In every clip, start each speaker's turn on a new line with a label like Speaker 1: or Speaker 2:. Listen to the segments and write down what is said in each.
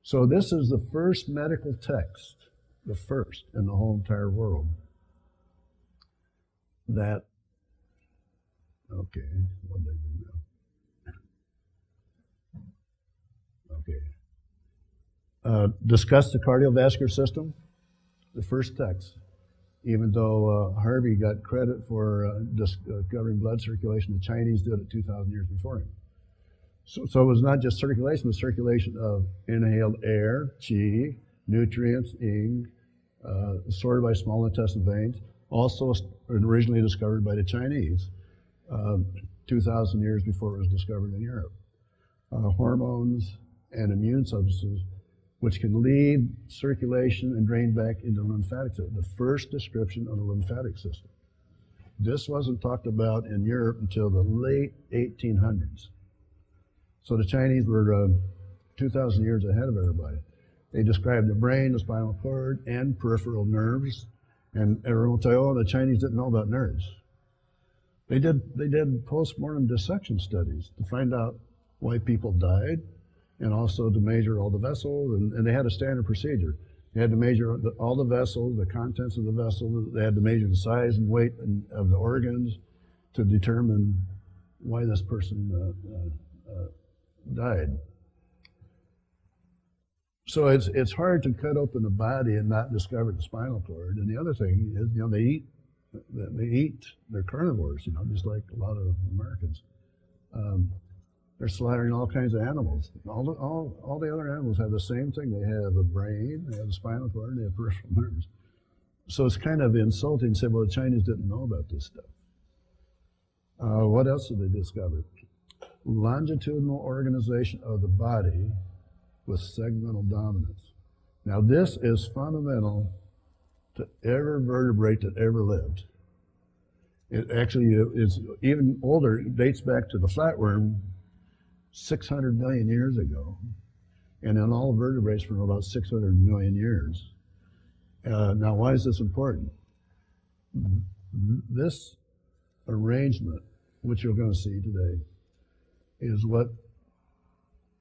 Speaker 1: So this is the first medical text, the first in the whole entire world, that, okay, what did I do now? Okay. Discuss the cardiovascular system, the first text. Even though Harvey got credit for discovering blood circulation, the Chinese did it 2,000 years before him. So it was not just circulation, it was circulation of inhaled air, qi, nutrients, ying, sorted by small intestine veins, also originally discovered by the Chinese 2,000 years before it was discovered in Europe. Hormones and immune substances, which can lead circulation and drain back into the lymphatic system. The first description of the lymphatic system. This wasn't talked about in Europe until the late 1800s. So the Chinese were 2,000 years ahead of everybody. They described the brain, the spinal cord, and peripheral nerves. And everyone will tell you, oh, the Chinese didn't know about nerves. They did post-mortem dissection studies to find out why people died, and also to measure all the vessels, and they had a standard procedure. They had to measure all the vessels, the contents of the vessels. They had to measure the size and weight of the organs to determine why this person died. So it's hard to cut open the body and not discover the spinal cord. And the other thing is, you know, they eat, they're carnivores, you know, just like a lot of Americans. They're slaughtering all kinds of animals. All the other animals have the same thing. They have a brain, they have a spinal cord, and they have peripheral nerves. So it's kind of insulting to say, well, the Chinese didn't know about this stuff. What else did they discover? Longitudinal organization of the body with segmental dominance. Now this is fundamental to every vertebrate that ever lived. It actually is even older. It dates back to the flatworm 600 million years ago, and in all vertebrates for about 600 million years. Now, why is this important? This arrangement, which you're going to see today, is what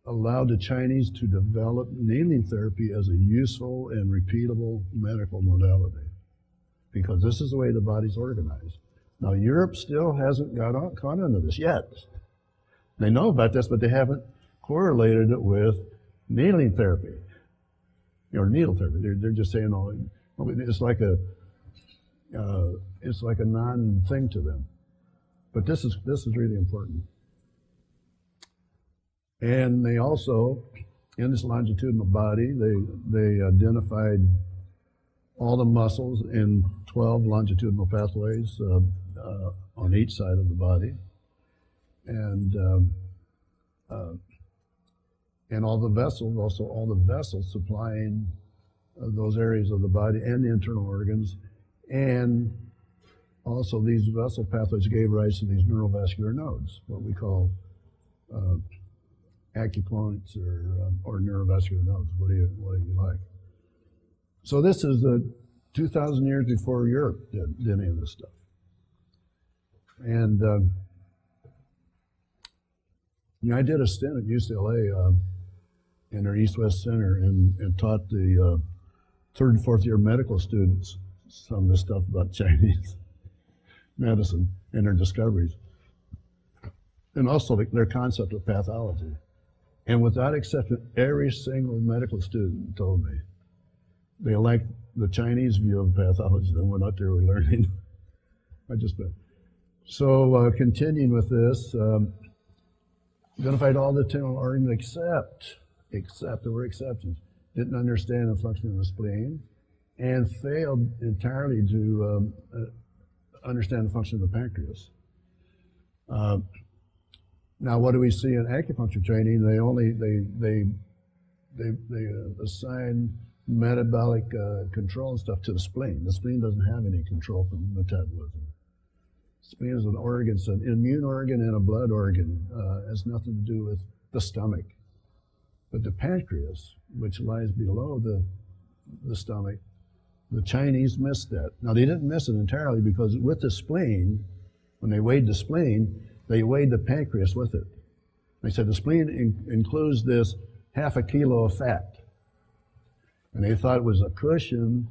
Speaker 1: allowed the Chinese to develop needling therapy as a useful and repeatable medical modality, because this is the way the body's organized. Now, Europe still hasn't caught into this yet. They know about this, but they haven't correlated it with needling therapy, or needle therapy. They're just saying, oh, it's like a non-thing to them. But this is really important. And they also, in this longitudinal body, they identified all the muscles in 12 longitudinal pathways on each side of the body. And all the vessels, also all the vessels supplying those areas of the body and the internal organs. And also these vessel pathways gave rise to these neurovascular nodes, what we call acupoints or neurovascular nodes, what do you like. So this is 2,000 years before Europe did any of this stuff. And you know, I did a stint at UCLA in their East-West Center and taught the third and fourth year medical students some of this stuff about Chinese medicine and their discoveries, and also their concept of pathology. And without exception, every single medical student told me they liked the Chinese view of pathology than what they were learning. So continuing with this, identified all the internal organs except there were exceptions. Didn't understand the function of the spleen, and failed entirely to understand the function of the pancreas. Now, what do we see in acupuncture training? They assign metabolic control and stuff to the spleen. The spleen doesn't have any control from metabolism. Spleen is an organ, it's an immune organ and a blood organ. It has nothing to do with the stomach. But the pancreas, which lies below the stomach, the Chinese missed that. Now, they didn't miss it entirely because with the spleen, when they weighed the spleen, they weighed the pancreas with it. They said the spleen includes this 0.5 kilo of fat. And they thought it was a cushion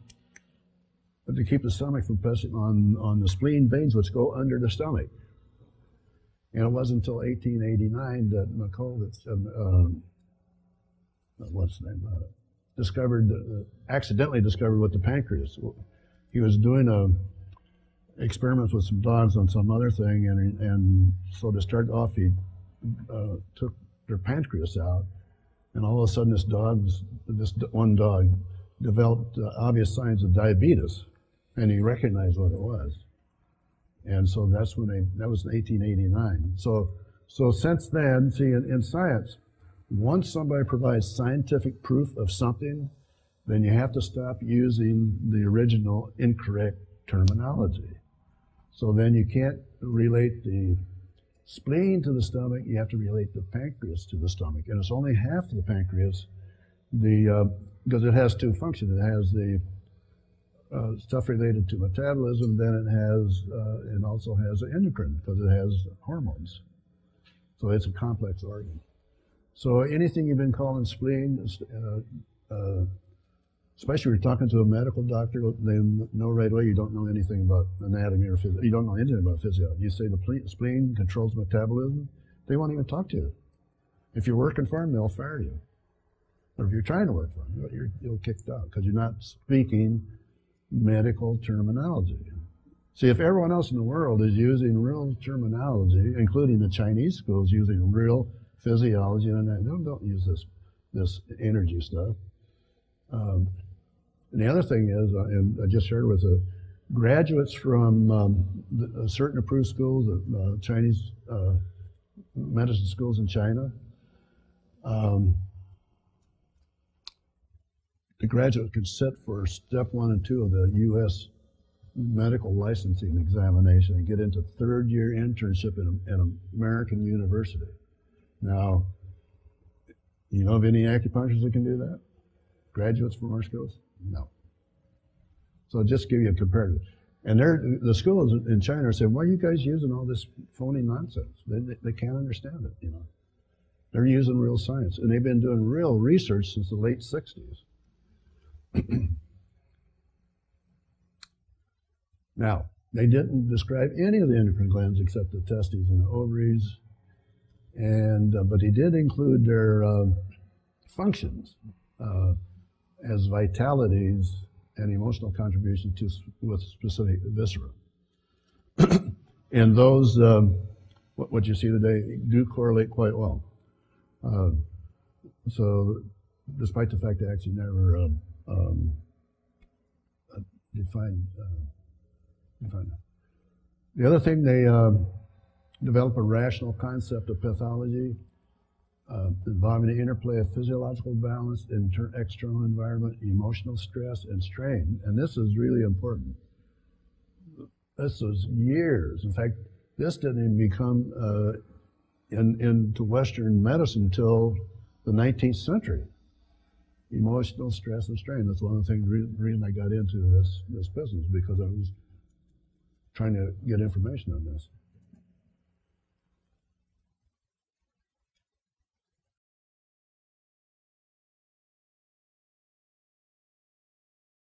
Speaker 1: to keep the stomach from pressing on the spleen veins which go under the stomach. And it wasn't until 1889 that accidentally discovered what the pancreas. He was doing experiments with some dogs on some other thing, and so to start off, he took their pancreas out, and all of a sudden this one dog developed obvious signs of diabetes, and he recognized what it was. And so that was in 1889. So since then, see, in science, once somebody provides scientific proof of something, then you have to stop using the original incorrect terminology. So then you can't relate the spleen to the stomach, you have to relate the pancreas to the stomach. And it's only half of the pancreas, because it has two functions. It has the stuff related to metabolism, then it also has an endocrine, because it has hormones. So it's a complex organ. So anything you've been calling spleen, especially if you're talking to a medical doctor, they know right away you don't know anything about anatomy or physiology. You don't know anything about physiology. You say the spleen controls metabolism, they won't even talk to you. If you're working for them, they'll fire you. Or if you're trying to work for them, you'll kicked out because you're not speaking medical terminology. See, if everyone else in the world is using real terminology, including the Chinese schools using real physiology, and don't use this energy stuff. And the other thing is, and I just shared with graduates from certain approved schools, Chinese medicine schools in China, the graduate can sit for step 1 and 2 of the U.S. medical licensing examination and get into third-year internship in an American university. Now, you know of any acupuncturists that can do that? Graduates from our schools? No. So just to give you a comparative. And the schools in China are saying, why are you guys using all this phony nonsense? They can't understand it, you know. They're using real science. And they've been doing real research since the late 60s. Now, they didn't describe any of the endocrine glands except the testes and the ovaries, but he did include their functions as vitalities and emotional contributions with specific viscera. And those, what you see today, do correlate quite well. So, despite the fact they actually never defined that. The other thing, they develop a rational concept of pathology involving the interplay of physiological balance, external environment, emotional stress, and strain. And this is really important. This was years. In fact, this didn't even become into Western medicine until the 19th century. Emotional stress and strain. That's one of the things, reason I got into this business, because I was trying to get information on this.